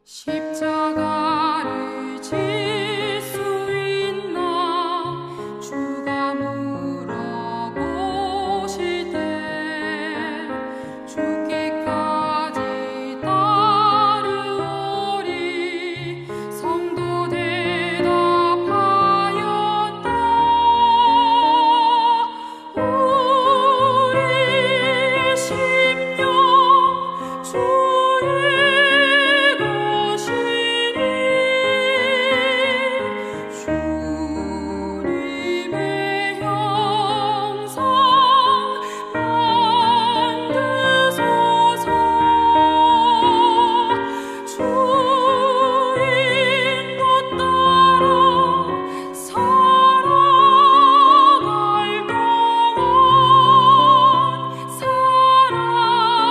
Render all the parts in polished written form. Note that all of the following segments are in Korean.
십자가를 질 수 있나 주가 물어보실 때 죽기까지 따르오리 성도 대답하였다. 우리의 심령 주의 주님의 형상 만드소서. 주 인도 따라 살아갈 동안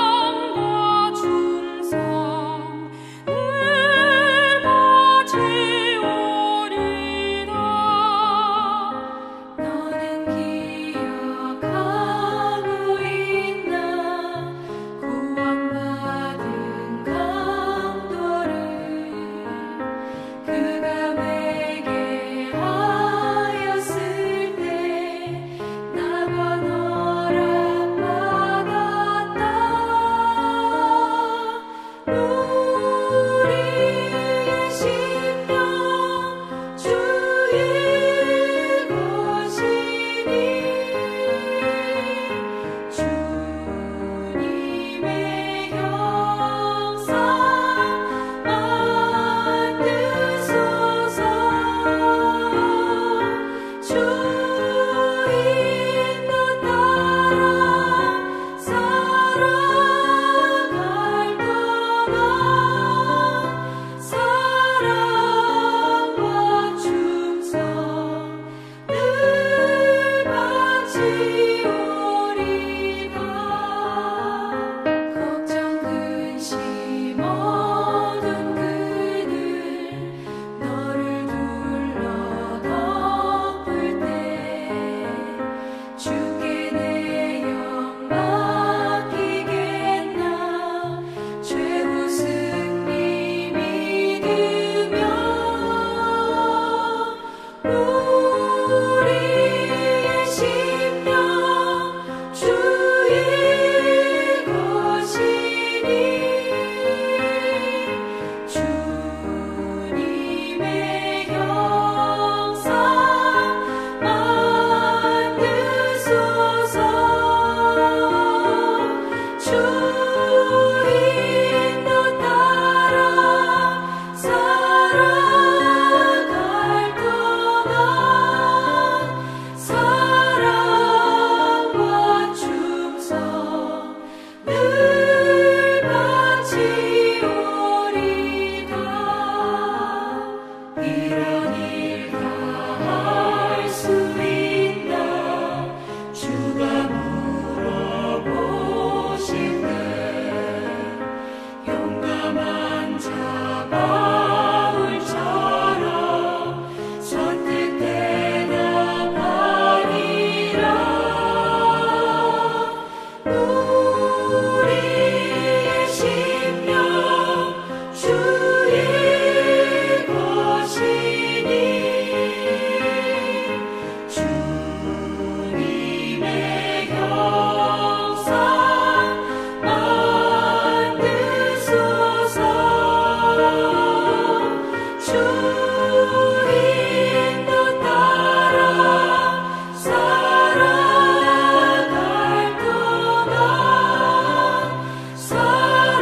사랑과 충성 늘 가지오리라. 너는 기억하고 있나 구원받은 강도를 그가 회개하였을 때 나가 허락받았다. 우리의 심령 주의 것이니 주님의 형상 만드소서. 주 인도 따라 살아갈 동안 사랑과 충성 늘 바치오리다. 걱정 근심 어두운 그늘 너를 둘러 덮을 때 주께 내 영 맡기겠나 최후 승리 믿으며 우리의 심령 주의 것이니 주님의 형상 만드소서. 주 인도 따라 살아갈 동안 사랑과 충성 늘 바치오리다. 이런 일 다 할 수 있나 주가 물어보실 때 용감한 자 바울처럼 선뜻 대답하리라. 우리의 심령 주의 것이니 주님의 형상 만드소서. 주 인도 따라 살아갈 동안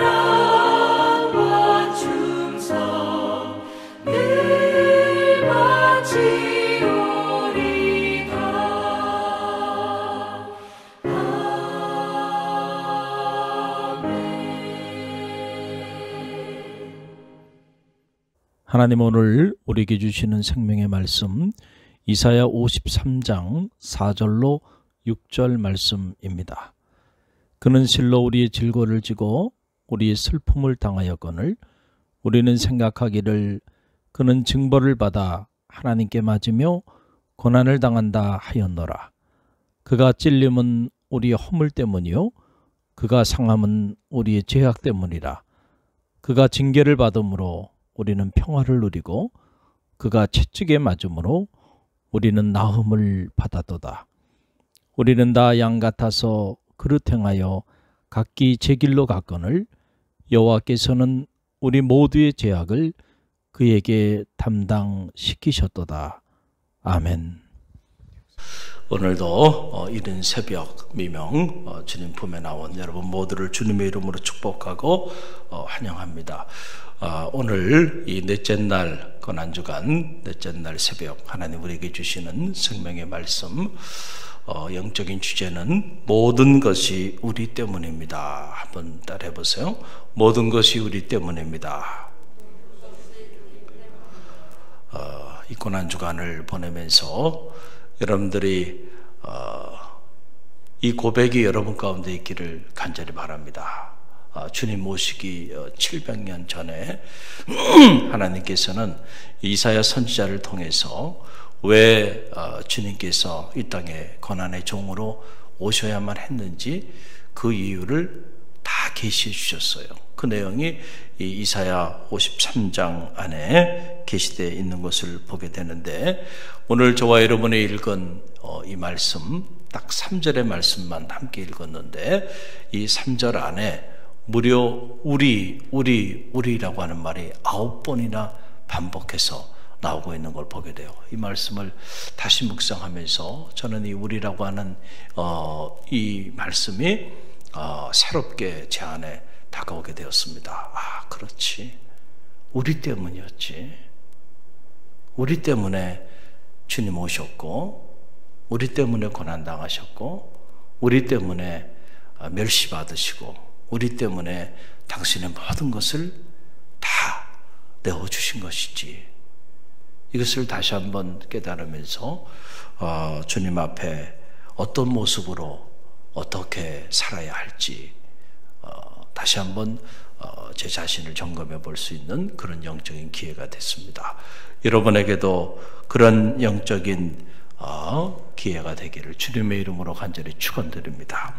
사랑과 충성 늘 바치오리다. 하나님 오늘 우리에게 주시는 생명의 말씀 이사야 53장 4절로 6절 말씀입니다. 그는 실로 우리의 질고를 지고 우리의 슬픔을 당하였거늘 우리는 생각하기를 그는 징벌을 받아 하나님께 맞으며 고난을 당한다 하였노라. 그가 찔림은 우리의 허물 때문이요 그가 상함은 우리의 죄악 때문이라. 그가 징계를 받음으로 우리는 평화를 누리고 그가 채찍에 맞음으로 우리는 나음을 받았도다. 우리는 다 양 같아서 그릇 행하여 각기 제 길로 갔거늘 여호와께서는 우리 모두의 죄악을 그에게 담당시키셨도다. 아멘. 오늘도 이른 새벽 미명 주님 품에 나온 여러분 모두를 주님의 이름으로 축복하고 환영합니다. 오늘 이 넷째 날 고난주간 넷째 날 새벽 하나님 우리에게 주시는 생명의 말씀, 영적인 주제는 모든 것이 우리 때문입니다. 한번 따라해 보세요. 모든 것이 우리 때문입니다. 이 고난주간을 보내면서 여러분들이 이 고백이 여러분 가운데 있기를 간절히 바랍니다. 주님 모시기 700년 전에 하나님께서는 이사야 선지자를 통해서 왜 주님께서 이 땅에 고난의 종으로 오셔야만 했는지 그 이유를 다 계시해 주셨어요. 그 내용이 이 이사야 53장 안에 계시되어 있는 것을 보게 되는데, 오늘 저와 여러분이 읽은 이 말씀 딱 3절의 말씀만 함께 읽었는데, 이 3절 안에 무려 우리라고 하는 말이 9번이나 반복해서 나오고 있는 걸 보게 돼요. 이 말씀을 다시 묵상하면서 저는 이 우리라고 하는 이 말씀이 새롭게 제 안에 다가오게 되었습니다. 그렇지. 우리 때문이었지. 우리 때문에 주님 오셨고, 우리 때문에 고난당하셨고, 우리 때문에 멸시받으시고, 우리 때문에 당신의 모든 것을 다 내어주신 것이지. 이것을 다시 한번 깨달으면서 주님 앞에 어떤 모습으로 어떻게 살아야 할지 다시 한번 제 자신을 점검해 볼 수 있는 그런 영적인 기회가 됐습니다. 여러분에게도 그런 영적인 기회가 되기를 주님의 이름으로 간절히 축원드립니다.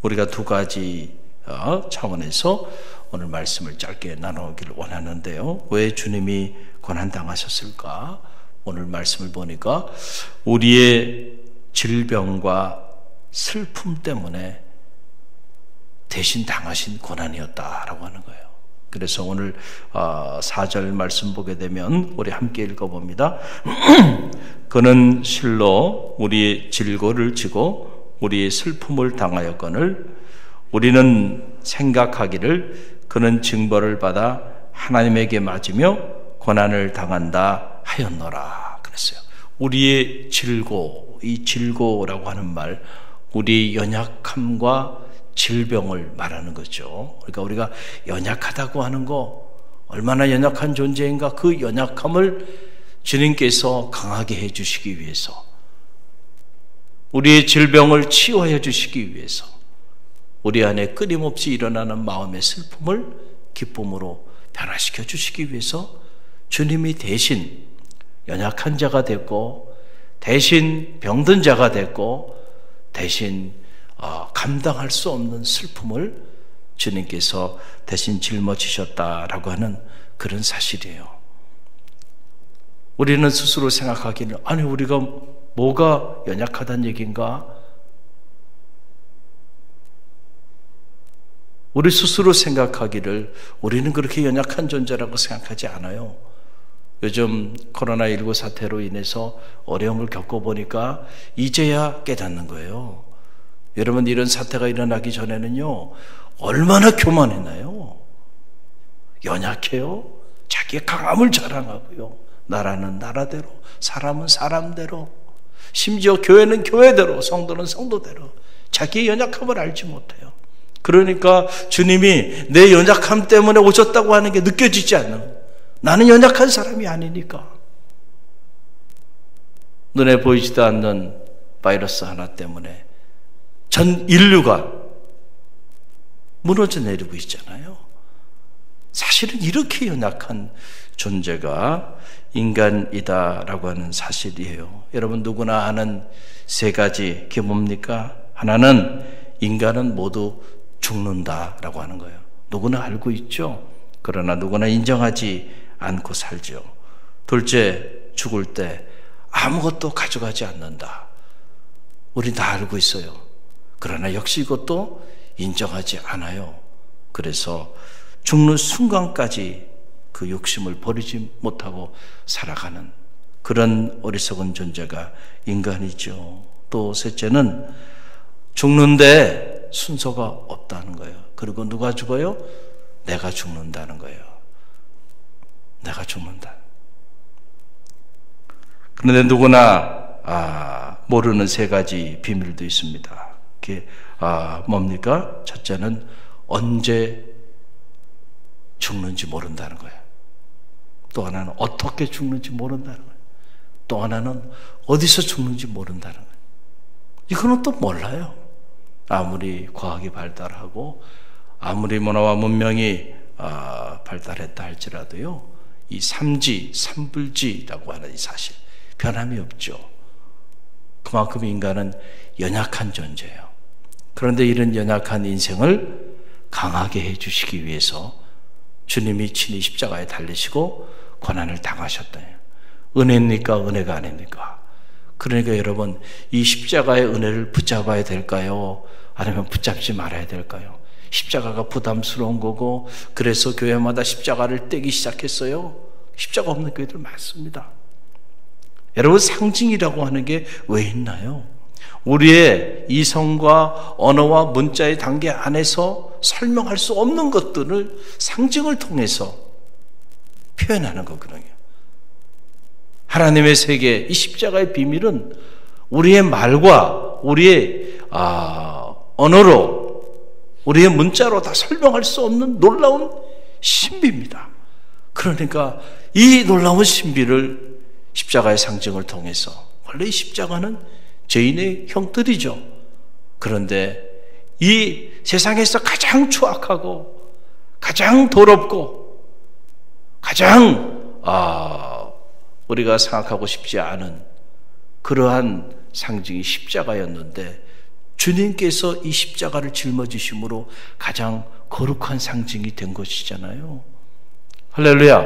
우리가 두 가지 차원에서 오늘 말씀을 짧게 나누기를 원하는데요. 왜 주님이 고난당하셨을까? 오늘 말씀을 보니까 우리의 질병과 슬픔 때문에 대신 당하신 고난이었다라고 하는 거예요. 그래서 오늘 4절 말씀 보게 되면 우리 함께 읽어봅니다. 그는 실로 우리의 질고를 지고 우리의 슬픔을 당하였거늘 우리는 생각하기를 그는 징벌을 받아 하나님에게 맞으며 고난을 당한다 하였노라 그랬어요. 우리의 질고, 이 질고라고 하는 말, 우리의 연약함과 질병을 말하는 거죠. 그러니까 우리가 연약하다고 하는 거, 얼마나 연약한 존재인가, 그 연약함을 주님께서 강하게 해주시기 위해서, 우리의 질병을 치유해 주시기 위해서, 우리 안에 끊임없이 일어나는 마음의 슬픔을 기쁨으로 변화시켜 주시기 위해서 주님이 대신 연약한 자가 됐고, 대신 병든 자가 됐고, 대신 감당할 수 없는 슬픔을 주님께서 대신 짊어지셨다라고 하는 그런 사실이에요. 우리는 스스로 생각하기는, 아니 우리가 뭐가 연약하다는 얘기인가? 우리 스스로 생각하기를 우리는 그렇게 연약한 존재라고 생각하지 않아요. 요즘 코로나19 사태로 인해서 어려움을 겪어보니까 이제야 깨닫는 거예요. 여러분, 이런 사태가 일어나기 전에는요, 얼마나 교만했나요? 연약해요. 자기의 강함을 자랑하고요. 나라는 나라대로, 사람은 사람대로, 심지어 교회는 교회대로, 성도는 성도대로 자기의 연약함을 알지 못해요. 그러니까 주님이 내 연약함 때문에 오셨다고 하는 게 느껴지지 않는, 나는 연약한 사람이 아니니까. 눈에 보이지도 않는 바이러스 하나 때문에 전 인류가 무너져 내리고 있잖아요. 사실은 이렇게 연약한 존재가 인간이다라고 하는 사실이에요. 여러분, 누구나 아는 세 가지, 그게 뭡니까? 하나는 인간은 모두 죽는다라고 하는 거예요. 누구나 알고 있죠. 그러나 누구나 인정하지 않고 살죠. 둘째, 죽을 때 아무것도 가져가지 않는다. 우리 다 알고 있어요. 그러나 역시 이것도 인정하지 않아요. 그래서 죽는 순간까지 그 욕심을 버리지 못하고 살아가는 그런 어리석은 존재가 인간이죠. 또 셋째는 죽는데 순서가 없다는 거예요. 그리고 누가 죽어요? 내가 죽는다는 거예요. 내가 죽는다. 그런데 누구나 모르는 세 가지 비밀도 있습니다. 그게 뭡니까? 첫째는 언제 죽는지 모른다는 거예요. 또 하나는 어떻게 죽는지 모른다는 거예요. 또 하나는 어디서 죽는지 모른다는 거예요. 이거는 또 몰라요. 아무리 과학이 발달하고 아무리 문화와 문명이 발달했다 할지라도요, 이 삼지, 삼불지라고 하는 이 사실 변함이 없죠. 그만큼 인간은 연약한 존재예요. 그런데 이런 연약한 인생을 강하게 해주시기 위해서 주님이 친히 십자가에 달리시고 고난을 당하셨다요. 은혜입니까? 은혜가 아닙니까? 그러니까 여러분, 이 십자가의 은혜를 붙잡아야 될까요? 아니면 붙잡지 말아야 될까요? 십자가가 부담스러운 거고, 그래서 교회마다 십자가를 떼기 시작했어요. 십자가 없는 교회들 많습니다. 여러분, 상징이라고 하는 게 왜 있나요? 우리의 이성과 언어와 문자의 단계 안에서 설명할 수 없는 것들을 상징을 통해서 표현하는 거거든요. 하나님의 세계, 이 십자가의 비밀은 우리의 말과 우리의 언어로, 우리의 문자로 다 설명할 수 없는 놀라운 신비입니다. 그러니까 이 놀라운 신비를 십자가의 상징을 통해서, 원래 이 십자가는 죄인의 형틀이죠. 그런데 이 세상에서 가장 추악하고 가장 더럽고 가장 우리가 생각하고 싶지 않은 그러한 상징이 십자가였는데, 주님께서 이 십자가를 짊어지심으로 가장 거룩한 상징이 된 것이잖아요. 할렐루야.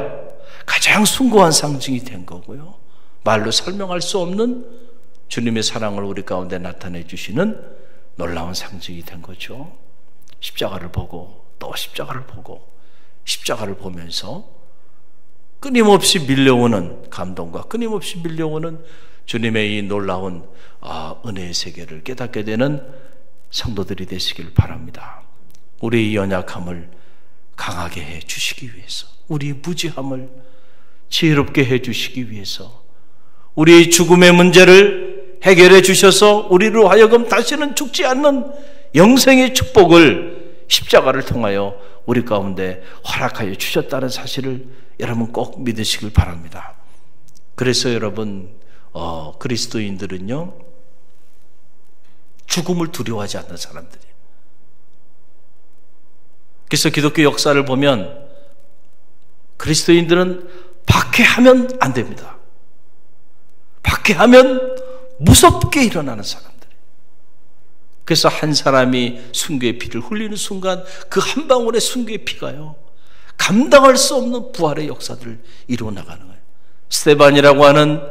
가장 숭고한 상징이 된 거고요. 말로 설명할 수 없는 주님의 사랑을 우리 가운데 나타내 주시는 놀라운 상징이 된 거죠. 십자가를 보고 또 십자가를 보고 십자가를 보면서 끊임없이 밀려오는 감동과 끊임없이 밀려오는 주님의 이 놀라운 은혜의 세계를 깨닫게 되는 성도들이 되시길 바랍니다. 우리의 연약함을 강하게 해 주시기 위해서, 우리의 무지함을 지혜롭게 해 주시기 위해서, 우리의 죽음의 문제를 해결해 주셔서 우리로 하여금 다시는 죽지 않는 영생의 축복을 십자가를 통하여 우리 가운데 허락하여 주셨다는 사실을 여러분 꼭 믿으시길 바랍니다. 그래서 여러분, 그리스도인들은요, 죽음을 두려워하지 않는 사람들이에요. 그래서 기독교 역사를 보면 그리스도인들은 박해하면 안 됩니다. 박해하면 무섭게 일어나는 사람들이에요. 그래서 한 사람이 순교의 피를 흘리는 순간 그 한 방울의 순교의 피가요, 감당할 수 없는 부활의 역사들을 이루어 나가는 거예요. 스데반이라고 하는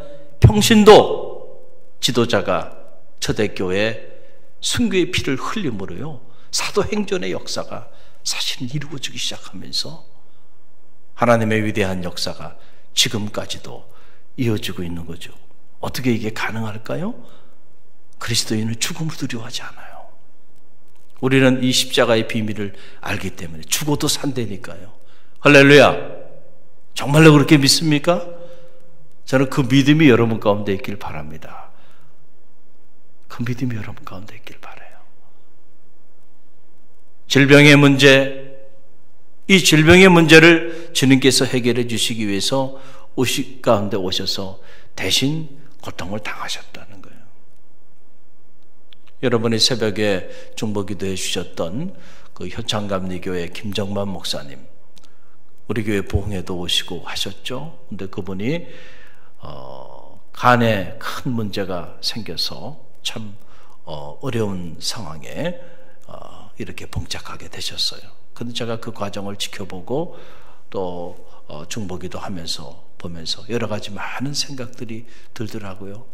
평신도 지도자가 초대교회 순교의 피를 흘림으로요, 사도행전의 역사가 사실은 이루어지기 시작하면서 하나님의 위대한 역사가 지금까지도 이어지고 있는 거죠. 어떻게 이게 가능할까요? 그리스도인은 죽음을 두려워하지 않아요. 우리는 이 십자가의 비밀을 알기 때문에 죽어도 산다니까요. 할렐루야. 정말로 그렇게 믿습니까? 저는 그 믿음이 여러분 가운데 있길 바랍니다. 그 믿음이 여러분 가운데 있길 바라요. 질병의 문제, 이 질병의 문제를 주님께서 해결해 주시기 위해서 우리 가운데 오셔서 대신 고통을 당하셨다는 거예요. 여러분이 새벽에 중보기도해 주셨던 그 효창감리교회 김정만 목사님, 우리 교회 부흥회도 오시고 하셨죠. 근데 그분이 간에 큰 문제가 생겨서 참 어려운 상황에 이렇게 봉착하게 되셨어요. 근데 제가 그 과정을 지켜보고 또 중보기도 하면서 보면서 여러 가지 많은 생각들이 들더라고요.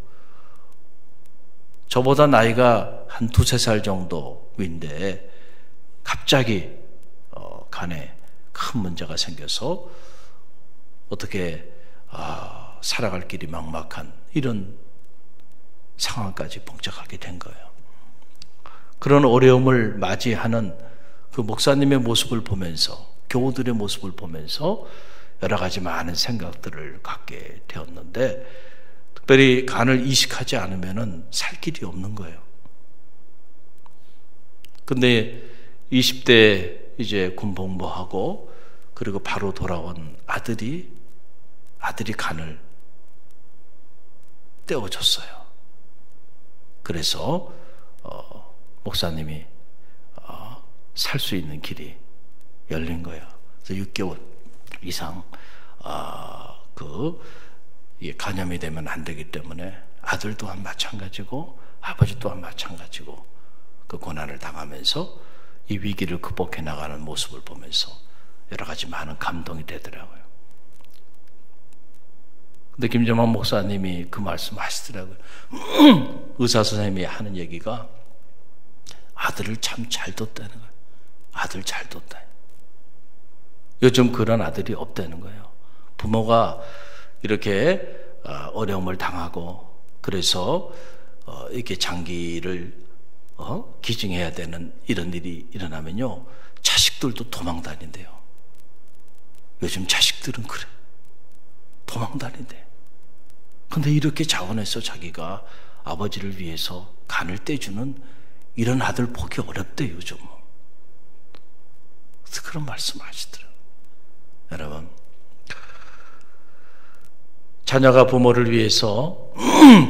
저보다 나이가 한 2-3살 정도 위인데 갑자기 간에 큰 문제가 생겨서 어떻게 살아갈 길이 막막한 이런 상황까지 봉착하게 된 거예요. 그런 어려움을 맞이하는 그 목사님의 모습을 보면서, 교우들의 모습을 보면서 여러 가지 많은 생각들을 갖게 되었는데, 특별히 간을 이식하지 않으면 살 길이 없는 거예요. 근데 20대 이제 군복무하고 그리고 바로 돌아온 아들이 간을 떼어줬어요. 그래서 목사님이 살 수 있는 길이 열린 거예요. 그래서 6개월 이상 간염이 되면 안 되기 때문에 아들 또한 마찬가지고 아버지 또한 마찬가지고 그 고난을 당하면서 이 위기를 극복해 나가는 모습을 보면서 여러 가지 많은 감동이 되더라고요. 근데 김정환 목사님이 그 말씀 하시더라고요. 의사 선생님이 하는 얘기가 아들을 참 잘 뒀다는 거예요. 아들 잘 뒀다. 요즘 그런 아들이 없다는 거예요. 부모가 이렇게 어려움을 당하고 그래서 이렇게 장기를 기증해야 되는 이런 일이 일어나면요, 자식들도 도망 다닌대요. 요즘 자식들은 그래. 도망 다닌대. 근데 이렇게 자원해서 자기가 아버지를 위해서 간을 떼주는 이런 아들 보기 어렵대, 요즘. 그래서 그런 말씀 하시더라고요. 여러분, 자녀가 부모를 위해서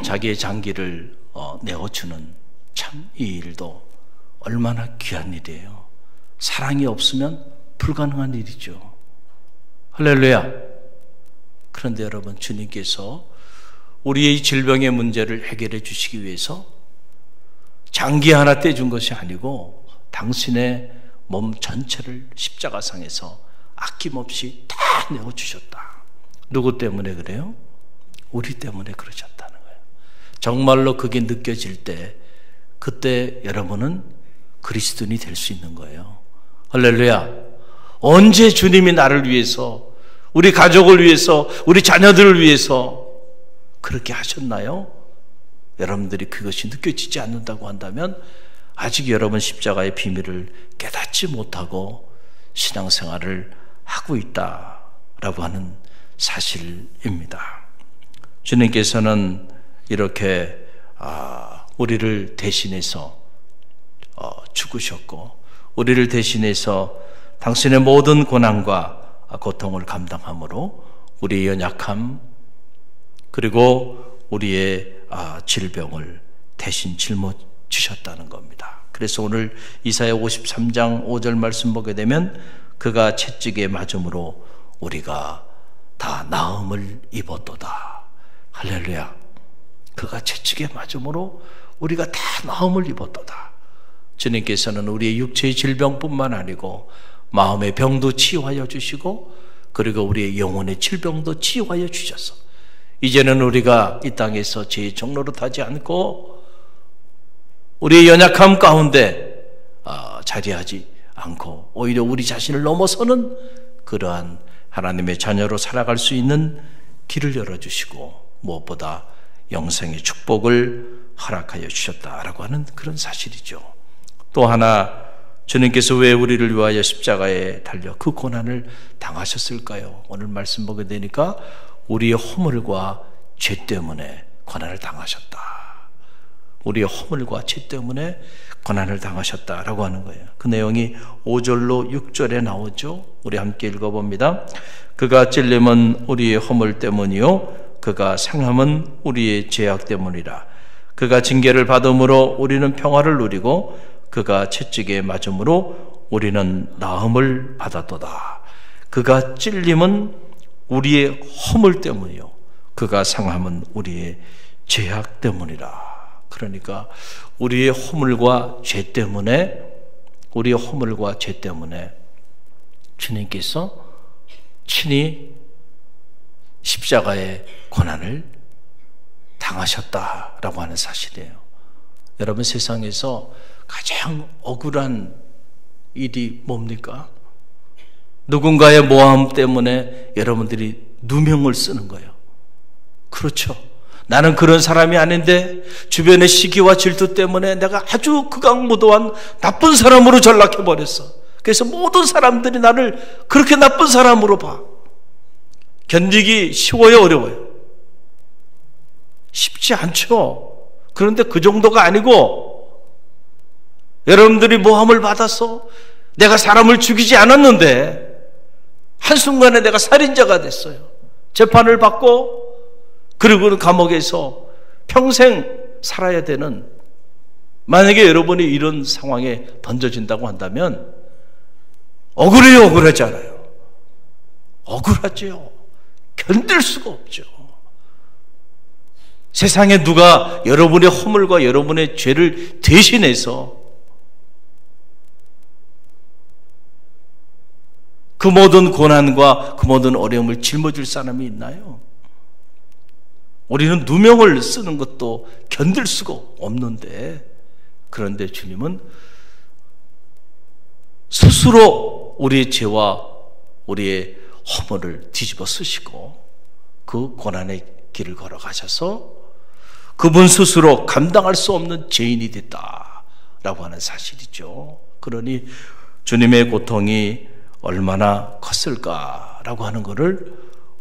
자기의 장기를 내어주는 참 이 일도 얼마나 귀한 일이에요. 사랑이 없으면 불가능한 일이죠. 할렐루야. 그런데 여러분, 주님께서 우리의 질병의 문제를 해결해 주시기 위해서 장기 하나 떼준 것이 아니고 당신의 몸 전체를 십자가상에서 아낌없이 다 내어주셨다. 누구 때문에 그래요? 우리 때문에 그러셨다는 거예요. 정말로 그게 느껴질 때, 그때 여러분은 그리스도인이 될 수 있는 거예요. 할렐루야. 언제 주님이 나를 위해서, 우리 가족을 위해서, 우리 자녀들을 위해서 그렇게 하셨나요? 여러분들이 그것이 느껴지지 않는다고 한다면 아직 여러분 십자가의 비밀을 깨닫지 못하고 신앙생활을 하고 있다라고 하는 사실입니다. 주님께서는 이렇게 우리를 대신해서 죽으셨고, 우리를 대신해서 당신의 모든 고난과 고통을 감당함으로 우리의 연약함 그리고 우리의 질병을 대신 짊어지셨다는 겁니다. 그래서 오늘 이사야 53장 5절 말씀 보게 되면 그가 채찍에 맞음으로 우리가 다 나음을 입었도다. 할렐루야. 그가 채찍에 맞음으로 우리가 다 나음을 입었도다. 주님께서는 우리의 육체의 질병뿐만 아니고 마음의 병도 치유하여 주시고 그리고 우리의 영혼의 질병도 치유하여 주셔서 이제는 우리가 이 땅에서 죄의 종로로 타지 않고 우리의 연약함 가운데 자리하지 않고 오히려 우리 자신을 넘어서는 그러한 하나님의 자녀로 살아갈 수 있는 길을 열어주시고 무엇보다 영생의 축복을 허락하여 주셨다라고 하는 그런 사실이죠. 또 하나, 주님께서 왜 우리를 위하여 십자가에 달려 그 고난을 당하셨을까요? 오늘 말씀 보게 되니까 우리의 허물과 죄 때문에 고난을 당하셨다. 우리의 허물과 죄 때문에 고난을 당하셨다라고 하는 거예요. 그 내용이 5절로 6절에 나오죠. 우리 함께 읽어봅니다. 그가 찔림은 우리의 허물 때문이요 그가 상함은 우리의 죄악 때문이라. 그가 징계를 받음으로 우리는 평화를 누리고 그가 채찍에 맞음으로 우리는 나음을 받았도다. 그가 찔림은 우리의 허물 때문이요 그가 상함은 우리의 죄악 때문이라. 그러니까 우리의 허물과 죄 때문에 주님께서 친히 십자가의 고난을 당하셨다라고 하는 사실이에요. 여러분, 세상에서 가장 억울한 일이 뭡니까? 누군가의 모함 때문에 여러분들이 누명을 쓰는 거예요. 그렇죠. 나는 그런 사람이 아닌데 주변의 시기와 질투 때문에 내가 아주 극악무도한 나쁜 사람으로 전락해버렸어. 그래서 모든 사람들이 나를 그렇게 나쁜 사람으로 봐. 견디기 쉬워요, 어려워요? 쉽지 않죠. 그런데 그 정도가 아니고, 여러분들이 모함을 받아서 내가 사람을 죽이지 않았는데 한순간에 내가 살인자가 됐어요. 재판을 받고 그리고는 감옥에서 평생 살아야 되는, 만약에 여러분이 이런 상황에 던져진다고 한다면 억울해요, 억울하지 않아요? 억울하죠. 견딜 수가 없죠. 세상에 누가 여러분의 허물과 여러분의 죄를 대신해서 그 모든 고난과 그 모든 어려움을 짊어질 사람이 있나요? 우리는 누명을 쓰는 것도 견딜 수가 없는데, 그런데 주님은 스스로 우리의 죄와 우리의 허물을 뒤집어 쓰시고 그 고난의 길을 걸어가셔서 그분 스스로 감당할 수 없는 죄인이 됐다라고 하는 사실이죠. 그러니 주님의 고통이 얼마나 컸을까라고 하는 것을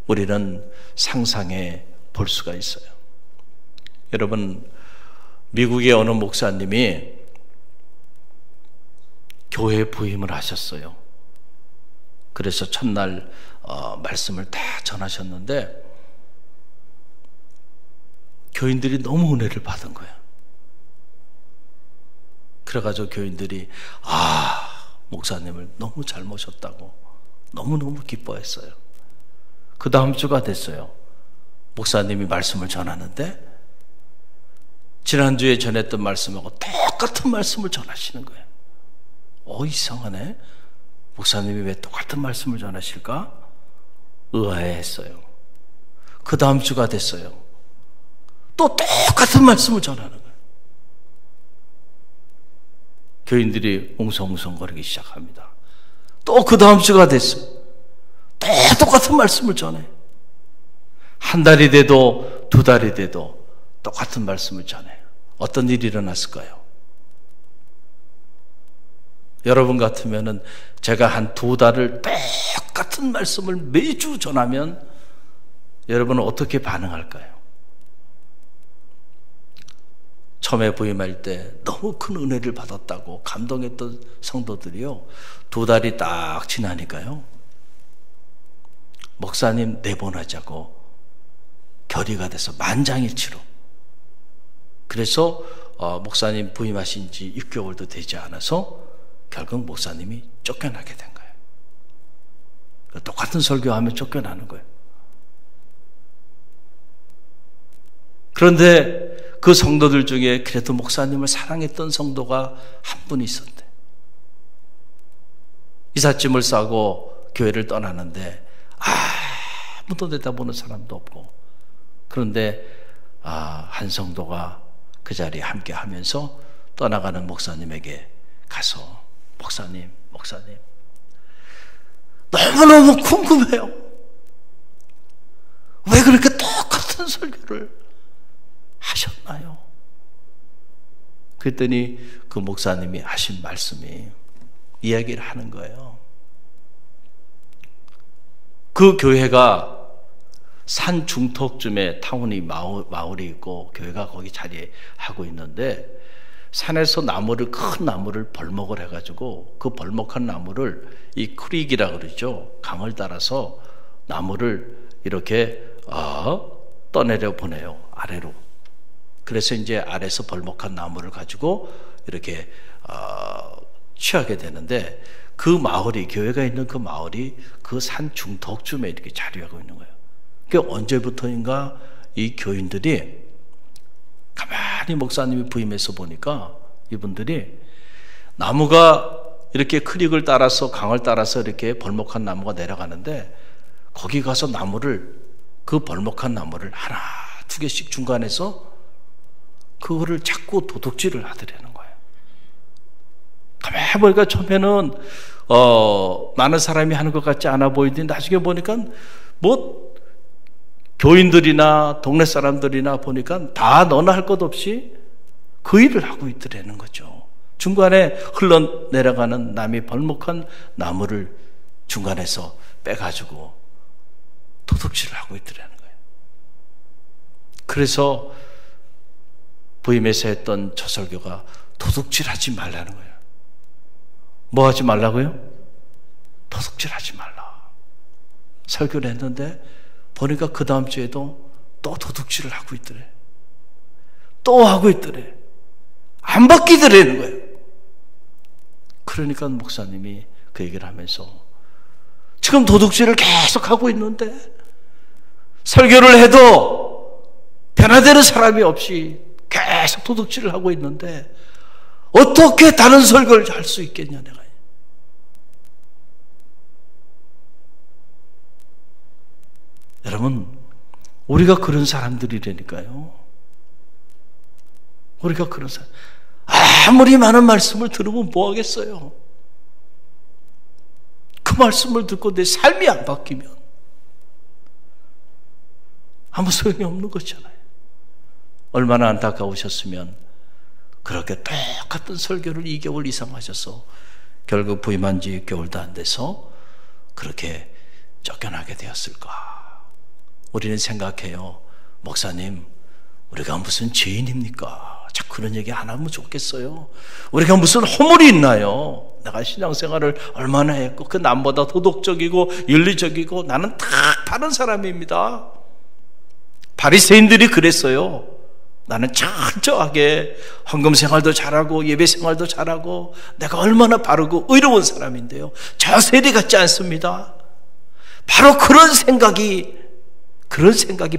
우리는 상상해 볼 수가 있어요. 여러분, 미국의 어느 목사님이 교회 부임을 하셨어요. 그래서 첫날 말씀을 다 전하셨는데 교인들이 너무 은혜를 받은 거예요. 그래가지고 교인들이 목사님을 너무 잘 모셨다고 너무너무 기뻐했어요. 그 다음 주가 됐어요. 목사님이 말씀을 전하는데 지난주에 전했던 말씀하고 똑같은 말씀을 전하시는 거예요. 이상하네. 목사님이 왜 똑같은 말씀을 전하실까? 의아해했어요. 그 다음 주가 됐어요. 또 똑같은 말씀을 전하는 거예요. 교인들이 웅성웅성거리기 시작합니다. 또 그 다음 주가 됐어요. 또 똑같은 말씀을 전해. 한 달이 돼도 두 달이 돼도 똑같은 말씀을 전해요. 어떤 일이 일어났을까요? 여러분 같으면은 제가 한 두 달을 똑같은 말씀을 매주 전하면 여러분은 어떻게 반응할까요? 처음에 부임할 때 너무 큰 은혜를 받았다고 감동했던 성도들이요, 두 달이 딱 지나니까요, 목사님 내보내자고 결의가 돼서 만장일치로. 그래서 목사님 부임하신 지 6개월도 되지 않아서 결국 목사님이 쫓겨나게 된 거예요. 똑같은 설교하면 쫓겨나는 거예요. 그런데 그 성도들 중에 그래도 목사님을 사랑했던 성도가 한 분 있었대. 이삿짐을 싸고 교회를 떠나는데 아무도 내다보는 사람도 없고, 그런데 한 성도가 그 자리에 함께 하면서 떠나가는 목사님에게 가서 목사님 너무너무 궁금해요. 왜 그렇게 똑같은 설교를 하셨나요? 그랬더니 그 목사님이 하신 말씀이 이야기를 하는 거예요. 그 교회가 산 중턱쯤에 타운이 마을이 있고 교회가 거기 자리하고 있는데, 산에서 큰 나무를 벌목을 해가지고 그 벌목한 나무를 이 크릭이라 그러죠. 강을 따라서 나무를 이렇게 떠내려 보내요, 아래로. 그래서 이제 아래에서 벌목한 나무를 가지고 이렇게 취하게 되는데, 그 마을이, 교회가 있는 그 마을이 그 산 중턱쯤에 이렇게 자리하고 있는 거예요. 그러니까 언제부터인가 이 교인들이 가만히 목사님이 부임해서 보니까 이분들이 나무가 이렇게 크릭을 따라서, 강을 따라서 이렇게 벌목한 나무가 내려가는데 거기 가서 나무를, 그 벌목한 나무를 하나 두 개씩 중간에서 그거를 자꾸 도둑질을 하더라는 거예요. 가만히 보니까 처음에는 많은 사람이 하는 것 같지 않아 보이더니 나중에 보니까 뭐 교인들이나 동네 사람들이나 보니까 다 너나 할 것 없이 그 일을 하고 있더라는 거죠. 중간에 흘러내려가는 남이 벌목한 나무를 중간에서 빼가지고 도둑질을 하고 있더라는 거예요. 그래서 부임에서 했던 저 설교가 도둑질하지 말라는 거예요. 뭐 하지 말라고요? 도둑질하지 말라. 설교를 했는데 보니까 그 다음 주에도 또 도둑질을 하고 있더래. 또 하고 있더래. 안 바뀌더라는 거예요. 그러니까 목사님이 그 얘기를 하면서 지금 도둑질을 계속 하고 있는데 설교를 해도 변화되는 사람이 없이 계속 도둑질을 하고 있는데 어떻게 다른 설교를 할 수 있겠냐 내가. 여러분, 우리가 그런 사람들이라니까요. 우리가 그런 사람. 아무리 많은 말씀을 들으면 뭐 하겠어요? 그 말씀을 듣고 내 삶이 안 바뀌면 아무 소용이 없는 거잖아요. 얼마나 안타까우셨으면 그렇게 똑같은 설교를 2개월 이상 하셔서 결국 부임한 지 6개월도 안 돼서 그렇게 쫓겨나게 되었을까? 우리는 생각해요. 목사님, 우리가 무슨 죄인입니까? 자꾸 그런 얘기 안 하면 좋겠어요. 우리가 무슨 허물이 있나요? 내가 신앙생활을 얼마나 했고 그 남보다 도덕적이고 윤리적이고 나는 다 다른 사람입니다. 바리새인들이 그랬어요. 나는 철저하게 헌금생활도 잘하고 예배생활도 잘하고 내가 얼마나 바르고 의로운 사람인데요. 저 세리 같지 않습니다. 바로 그런 생각이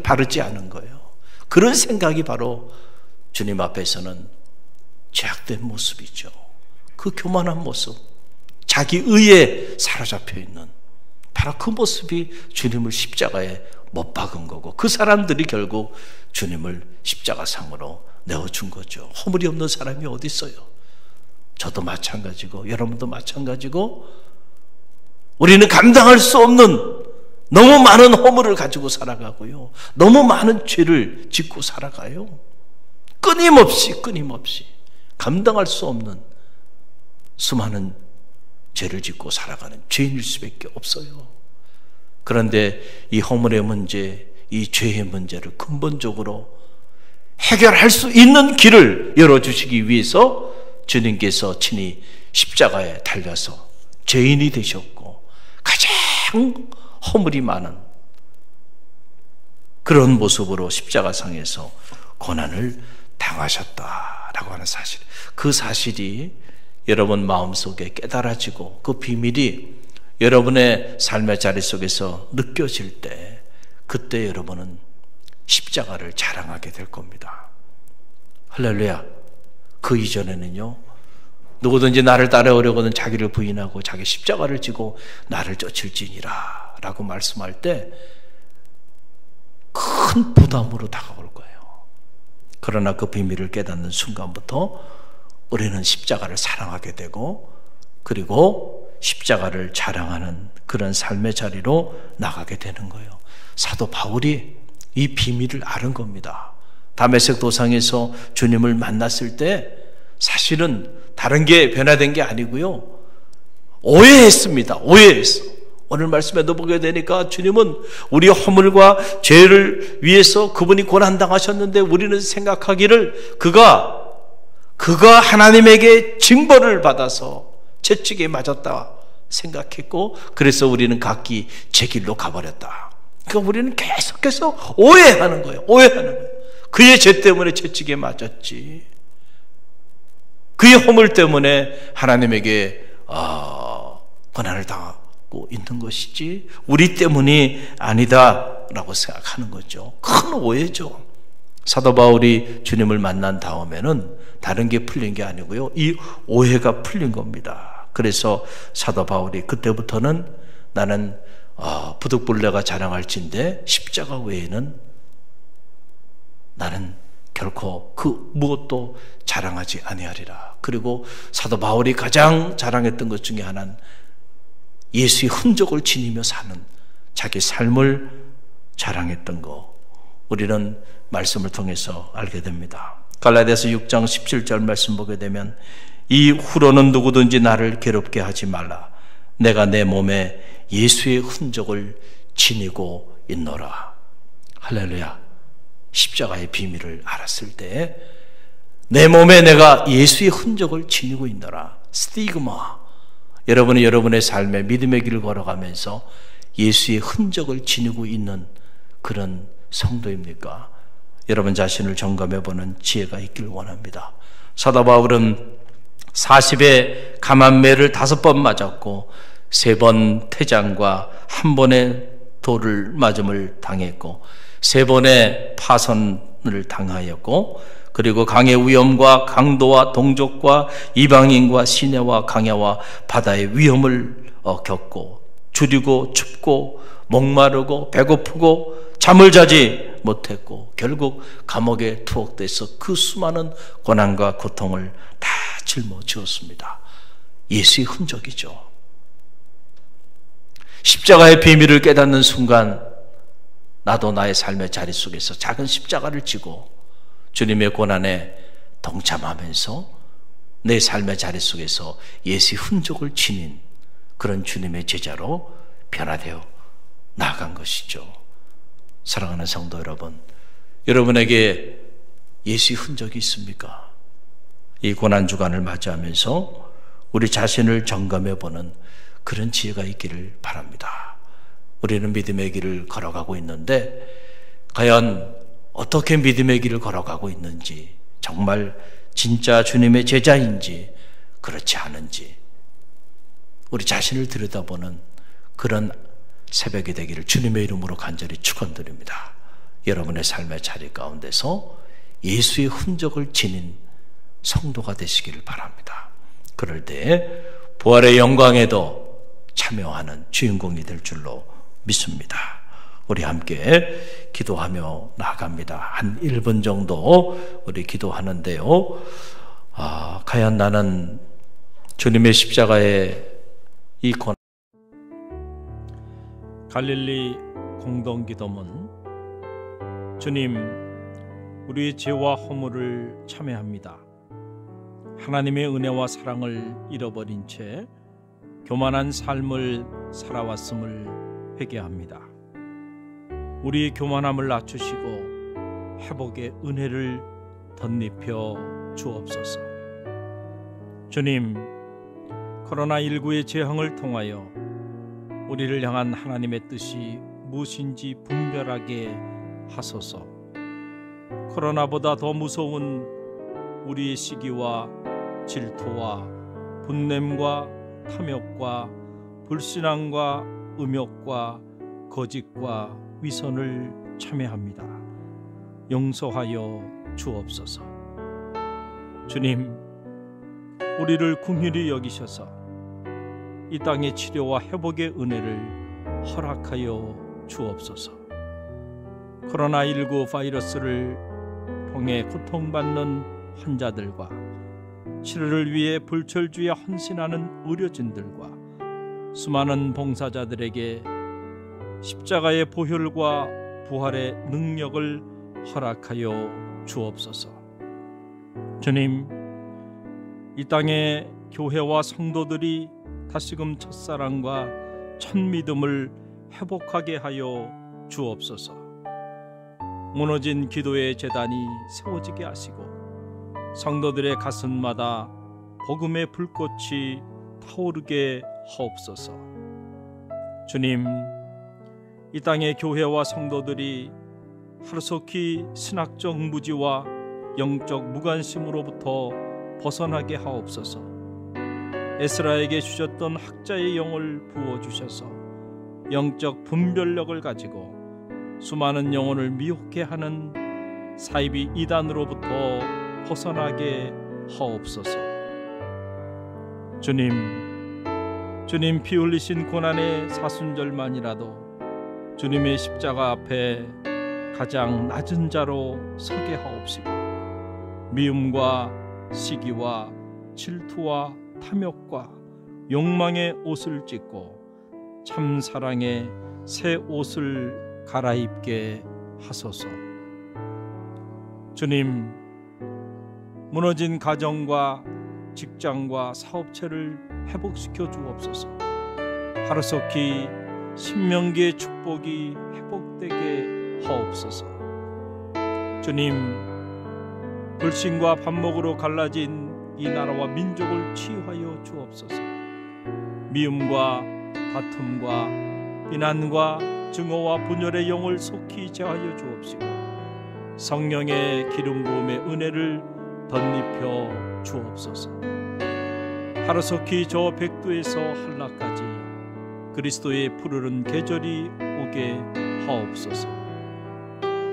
바르지 않은 거예요. 그런 생각이 바로 주님 앞에서는 죄악된 모습이죠. 그 교만한 모습, 자기 의에 사로잡혀 있는 바로 그 모습이 주님을 십자가에 못 박은 거고 그 사람들이 결국 주님을 십자가상으로 내어준 거죠. 허물이 없는 사람이 어디 있어요? 저도 마찬가지고 여러분도 마찬가지고 우리는 감당할 수 없는 너무 많은 허물을 가지고 살아가고요. 너무 많은 죄를 짓고 살아가요. 끊임없이 감당할 수 없는 수많은 죄를 짓고 살아가는 죄인일 수밖에 없어요. 그런데 이 허물의 문제, 이 죄의 문제를 근본적으로 해결할 수 있는 길을 열어주시기 위해서 주님께서 친히 십자가에 달려서 죄인이 되셨고 가장 허물이 많은 그런 모습으로 십자가상에서 고난을 당하셨다라고 하는 사실, 그 사실이 여러분 마음속에 깨달아지고 그 비밀이 여러분의 삶의 자리 속에서 느껴질 때 그때 여러분은 십자가를 자랑하게 될 겁니다. 할렐루야. 그 이전에는요, 누구든지 나를 따라오려거든 자기를 부인하고 자기 십자가를 지고 나를 쫓을지니라 라고 말씀할 때 큰 부담으로 다가올 거예요. 그러나 그 비밀을 깨닫는 순간부터 우리는 십자가를 사랑하게 되고 그리고 십자가를 자랑하는 그런 삶의 자리로 나가게 되는 거예요. 사도 바울이 이 비밀을 아는 겁니다. 다메섹 도상에서 주님을 만났을 때 사실은 다른 게 변화된 게 아니고요, 오해했습니다. 오해했어. 오늘 말씀에도 보게 되니까 주님은 우리 허물과 죄를 위해서 그분이 고난당하셨는데 우리는 생각하기를 그가 하나님에게 징벌을 받아서 채찍에 맞았다 생각했고 그래서 우리는 각기 제 길로 가버렸다. 그러니까 우리는 계속해서 오해하는 거예요. 그의 죄 때문에 채찍에 맞았지, 그의 허물 때문에 하나님에게 고난을 당하고 있는 것이지 우리 때문이 아니다라고 생각하는 거죠. 큰 오해죠. 사도 바울이 주님을 만난 다음에는 다른 게 풀린 게 아니고요, 이 오해가 풀린 겁니다. 그래서 사도 바울이 그때부터는 나는 부득불내가 자랑할진대 십자가 외에는 나는 결코 그 무엇도 자랑하지 아니하리라. 그리고 사도 바울이 가장 자랑했던 것 중에 하나는 예수의 흔적을 지니며 사는 자기 삶을 자랑했던 것, 우리는 말씀을 통해서 알게 됩니다. 갈라디아서 6장 17절 말씀 보게 되면 이후로는 누구든지 나를 괴롭게 하지 말라. 내가 내 몸에 예수의 흔적을 지니고 있노라. 할렐루야. 십자가의 비밀을 알았을 때 내 몸에 내가 예수의 흔적을 지니고 있노라. 스티그마. 여러분이 여러분의 삶에 믿음의 길을 걸어가면서 예수의 흔적을 지니고 있는 그런 성도입니까? 여러분 자신을 점검해보는 지혜가 있기를 원합니다. 사도 바울은 40에 감암매를 5번 맞았고 3번 태장과 1번의 돌을 맞음을 당했고 3번의 파선을 당하였고, 그리고 강의 위험과 강도와 동족과 이방인과 시내와 강야와 바다의 위험을 겪고, 줄이고 춥고 목마르고 배고프고 잠을 자지 못했고, 결국 감옥에 투옥돼서 그 수많은 고난과 고통을 다 짊어지었습니다. 예수의 흔적이죠. 십자가의 비밀을 깨닫는 순간 나도 나의 삶의 자리 속에서 작은 십자가를 지고 주님의 고난에 동참하면서 내 삶의 자리 속에서 예수의 흔적을 지닌 그런 주님의 제자로 변화되어 나아간 것이죠. 사랑하는 성도 여러분, 여러분에게 예수의 흔적이 있습니까? 이 고난주간을 맞이하면서 우리 자신을 점검해보는 그런 지혜가 있기를 바랍니다. 우리는 믿음의 길을 걸어가고 있는데 과연 어떻게 믿음의 길을 걸어가고 있는지, 정말 진짜 주님의 제자인지 그렇지 않은지 우리 자신을 들여다보는 그런 새벽이 되기를 주님의 이름으로 간절히 축원드립니다. 여러분의 삶의 자리 가운데서 예수의 흔적을 지닌 성도가 되시기를 바랍니다. 그럴 때 부활의 영광에도 참여하는 주인공이 될 줄로 믿습니다. 우리 함께 기도하며 나아갑니다. 한 1분 정도 우리 기도하는데요. 과연 나는 주님의 십자가의 이 고난, 갈릴리 공동기도문. 주님, 우리의 죄와 허물을 참회합니다. 하나님의 은혜와 사랑을 잃어버린 채 교만한 삶을 살아왔음을 회개합니다. 우리의 교만함을 낮추시고 회복의 은혜를 덧입혀 주옵소서. 주님, 코로나19의 재앙을 통하여 우리를 향한 하나님의 뜻이 무엇인지 분별하게 하소서. 코로나보다 더 무서운 우리의 시기와 질투와 분냄과 탐욕과 불신앙과 음욕과 거짓과 위선을 참회합니다. 용서하여 주옵소서. 주님, 우리를 긍휼히 여기셔서 이 땅의 치료와 회복의 은혜를 허락하여 주옵소서. 코로나19 바이러스를 통해 고통받는 환자들과 치료를 위해 불철주야 헌신하는 의료진들과 수많은 봉사자들에게 십자가의 보혈과 부활의 능력을 허락하여 주옵소서. 주님, 이 땅의 교회와 성도들이 다시금 첫사랑과 첫믿음을 회복하게 하여 주옵소서. 무너진 기도의 제단이 세워지게 하시고 성도들의 가슴마다 복음의 불꽃이 타오르게 하옵소서. 주님, 이 땅의 교회와 성도들이 하루속히 신학적 무지와 영적 무관심으로부터 벗어나게 하옵소서. 에스라에게 주셨던 학자의 영을 부어주셔서 영적 분별력을 가지고 수많은 영혼을 미혹해 하는 사이비 이단으로부터 벗어나게 하옵소서. 주님, 주님 피 흘리신 고난의 사순절만이라도 주님의 십자가 앞에 가장 낮은 자로 서게 하옵시고 미움과 시기와 질투와 탐욕과 욕망의 옷을 찢고 참 사랑의 새 옷을 갈아입게 하소서. 주님, 무너진 가정과 직장과 사업체를 회복시켜 주옵소서. 하루속히 신명기의 축복이 회복되게 하옵소서. 주님, 불신과 반목으로 갈라진 이 나라와 민족을 치유하여 주옵소서. 미움과 다툼과 비난과 증오와 분열의 영을 속히 제하여 주옵시고 성령의 기름 부음의 은혜를 덧입혀 주옵소서. 하루속히 저 백두에서 한라까지 그리스도의 푸르른 계절이 오게 하옵소서.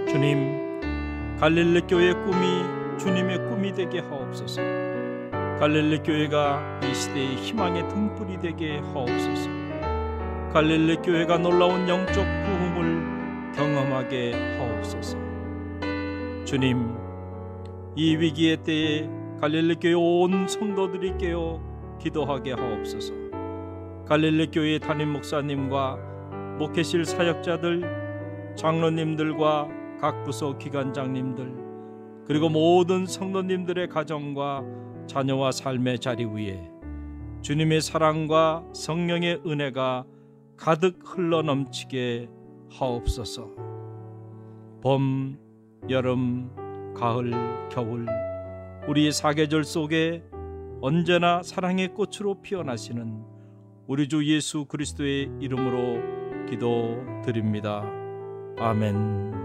주님, 갈릴리 교회의 꿈이 주님의 꿈이 되게 하옵소서. 갈릴리 교회가 이 시대의 희망의 등불이 되게 하옵소서. 갈릴리 교회가 놀라운 영적 부흥을 경험하게 하옵소서. 주님, 이 위기의 때에 갈릴리 교회 온 성도들이 깨어 기도하게 하옵소서. 갈릴리 교회 담임 목사님과 목회실 사역자들, 장로님들과 각 부서 기관장님들, 그리고 모든 성도님들의 가정과 자녀와 삶의 자리 위에 주님의 사랑과 성령의 은혜가 가득 흘러넘치게 하옵소서. 봄, 여름, 가을, 겨울 우리의 사계절 속에 언제나 사랑의 꽃으로 피어나시는 우리 주 예수 그리스도의 이름으로 기도드립니다. 아멘.